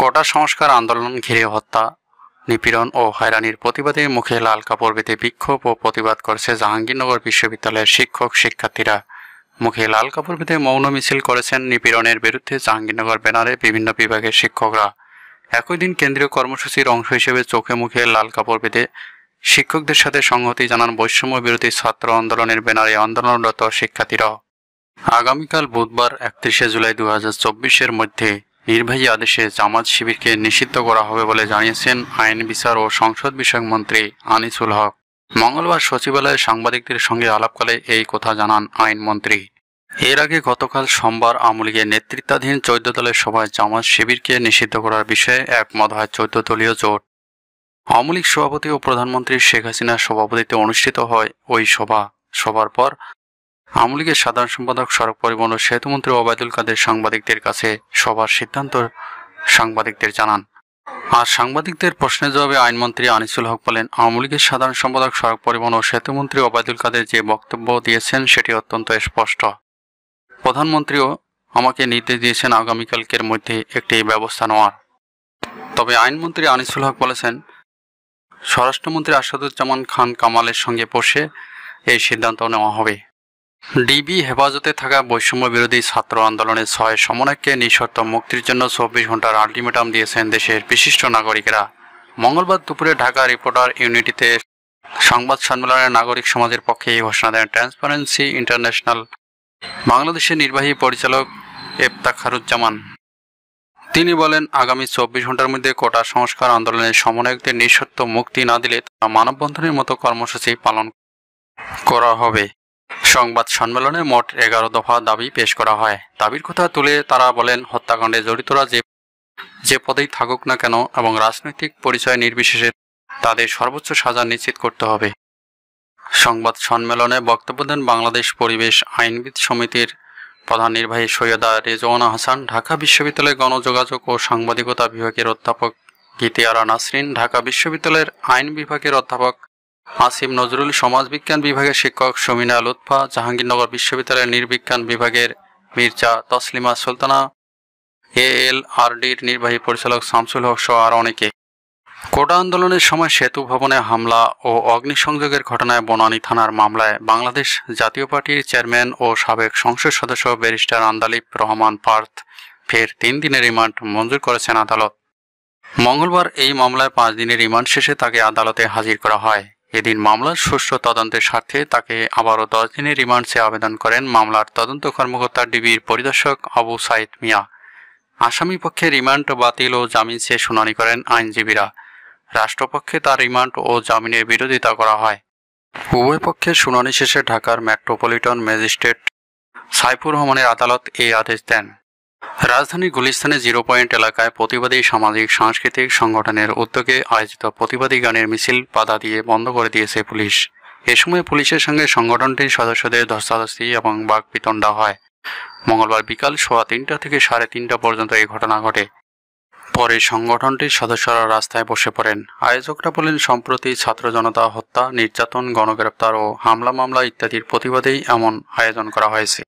কোটা সংস্কার আন্দোলন ঘিরে হত্যা, নিপীড়ন ও হয়রানির প্রতিবাদে মুখে লাল কাপড় বেঁধে বিক্ষোভ ও প্রতিবাদ করছে জাহাঙ্গীরনগর বিশ্ববিদ্যালয়ের শিক্ষক শিক্ষার্থীরা। মুখে লাল কাপড় বেঁধে মৌন মিছিল করেছেন নিপীড়নের বিরুদ্ধে জাহাঙ্গীরনগর ব্যানারে বিভিন্ন বিভাগের শিক্ষকরা। একই দিন কেন্দ্রীয় কর্মসূচির অংশ হিসেবে চোখে মুখে লাল কাপড় বেঁধে শিক্ষকদের সাথে সংহতি জানান বৈষম্য বিরোধী ছাত্র আন্দোলনের ব্যানারে আন্দোলনরত শিক্ষার্থীরাও। আগামীকাল বুধবার 31শে জুলাই 2024-এর মধ্যে নির্বাহী আদেশে জামাত শিবিরকে নিষিদ্ধ করা হবে বলে জানিয়েছেন আইন বিচার ও সংসদ বিষয়ক মন্ত্রী আনিসুল হক। মঙ্গলবার সচিবালয়ে সাংবাদিকদের সঙ্গে আলাপকালে এই কথা জানান আইনমন্ত্রী। এর আগে গতকাল সোমবার আওয়ামী লীগের নেতৃত্বাধীন 14 দলের সভায় জামাত শিবিরকে নিষিদ্ধ করার বিষয়ে একমত হয় 14 দলীয় জোট। আওয়ামী লীগ সভাপতি ও প্রধানমন্ত্রী শেখ হাসিনার সভাপতিত্বে অনুষ্ঠিত হয় ওই সভার পর আওয়ামী লীগের সাধারণ সম্পাদক সড়ক পরিবহন ও সেতুমন্ত্রী ওবায়দুল কাদের সাংবাদিকদের কাছে সভার সিদ্ধান্ত সাংবাদিকদের জানান। আর সাংবাদিকদের প্রশ্নের জবাবে আইনমন্ত্রী আনিসুল হক বলেন, আওয়ামী লীগের সাধারণ সম্পাদক সড়ক পরিবহন ও সেতুমন্ত্রী ওবায়দুল কাদের যে বক্তব্য দিয়েছেন সেটি অত্যন্ত স্পষ্ট। প্রধানমন্ত্রীও আমাকে নির্দেশ দিয়েছেন আগামীকালকের মধ্যে একটি ব্যবস্থা নেওয়ার। তবে আইনমন্ত্রী আনিসুল হক বলেছেন, স্বরাষ্ট্রমন্ত্রী আসাদুজ্জামান খান কামালের সঙ্গে বসে এই সিদ্ধান্ত নেওয়া হবে। ডিবি হেফাজতে থাকা বৈষম্য বিরোধী ছাত্র আন্দোলনের 6 সমন্বয়ককে নিঃশর্ত মুক্তির জন্য 24 ঘন্টার আলটিমেটাম দিয়েছেন দেশের বিশিষ্ট নাগরিকেরা। মঙ্গলবার দুপুরে ঢাকা রিপোর্টার ইউনিটিতে সংবাদ সম্মেলনে নাগরিক সমাজের পক্ষে এই ঘোষণা দেন ট্রান্সপারেন্সি ইন্টারন্যাশনাল বাংলাদেশের নির্বাহী পরিচালক ইফতেখারুজ্জামান। তিনি বলেন, আগামী 24 ঘন্টার মধ্যে কোটা সংস্কার আন্দোলনের সমন্বয়কদের নিঃশর্ত মুক্তি না দিলে তারা মানববন্ধনের মতো কর্মসূচি পালন করা হবে। সংবাদ সম্মেলনে মোট 11 দফা দাবি পেশ করা হয়। দাবির কথা তুলে তারা বলেন, হত্যাকাণ্ডে জড়িতরা যে পদেই থাকুক না কেন এবং রাজনৈতিক পরিচয় নির্বিশেষে তাদের সর্বোচ্চ সাজা নিশ্চিত করতে হবে। সংবাদ সম্মেলনে বক্তব্য দেন বাংলাদেশ পরিবেশ আইনবিদ সমিতির প্রধান নির্বাহী সৈয়দা রেজওয়ানা হাসান, ঢাকা বিশ্ববিদ্যালয়ের গণযোগাযোগ ও সাংবাদিকতা বিভাগের অধ্যাপক গীতিয়ারা নাসরিন, ঢাকা বিশ্ববিদ্যালয়ের আইন বিভাগের অধ্যাপক আসিফ নজরুল, সমাজবিজ্ঞান বিভাগের শিক্ষক সুমিনা লুৎফা, জাহাঙ্গীরনগর বিশ্ববিদ্যালয়ের নৃবিজ্ঞান বিভাগের মির্জা তসলিমা সুলতানা, ALRDর নির্বাহী পরিচালক শামসুল হক সহ আর অনেকে। কোটা আন্দোলনের সময় সেতু ভবনে হামলা ও অগ্নিসংযোগের ঘটনায় বনানী থানার মামলায় বাংলাদেশ জাতীয় পার্টির চেয়ারম্যান ও সাবেক সংসদ সদস্য ব্যারিস্টার আন্দালিব রহমান পার্থ ফের 3 দিনের রিমান্ড মঞ্জুর করেছেন আদালত। মঙ্গলবার এই মামলায় 5 দিনের রিমান্ড শেষে তাকে আদালতে হাজির করা হয়। এদিন মামলার সুষ্ঠু তদন্তের স্বার্থে তাকে আবারও 10 দিনের রিমান্ড চেয়ে আবেদন করেন মামলার তদন্ত কর্মকর্তা ডিবির পরিদর্শক আবু সাইদ মিয়া। আসামি পক্ষে রিমান্ড বাতিল ও জামিন চেয়ে শুনানি করেন আইনজীবীরা। রাষ্ট্রপক্ষে তার রিমান্ড ও জামিনের বিরোধিতা করা হয়। উভয় পক্ষের শুনানি শেষে ঢাকার মেট্রোপলিটন ম্যাজিস্ট্রেট সাইফুর রহমানের আদালত এই আদেশ দেন। রাজধানীর গুলিস্তানে 0 পয়েন্ট এলাকায় প্রতিবাদী সামাজিক সাংস্কৃতিক সংগঠনের উদ্যোগে আয়োজিত প্রতিবাদী গানের মিছিল বাধা দিয়ে বন্ধ করে দিয়েছে পুলিশ। এ সময় পুলিশের সঙ্গে সংগঠনটির সদস্যদের ধস্তাধস্তি এবং বাকবিতণ্ডা হয়। মঙ্গলবার বিকাল 3:15 থেকে 3:30 পর্যন্ত এই ঘটনা ঘটে। পরে সংগঠনটির সদস্যরা রাস্তায় বসে পড়েন। আয়োজকরা বলেন, সম্প্রতি ছাত্র জনতা হত্যা, নির্যাতন, গণগ্রেপ্তার ও হামলা মামলা ইত্যাদির প্রতিবাদেই এমন আয়োজন করা হয়েছে।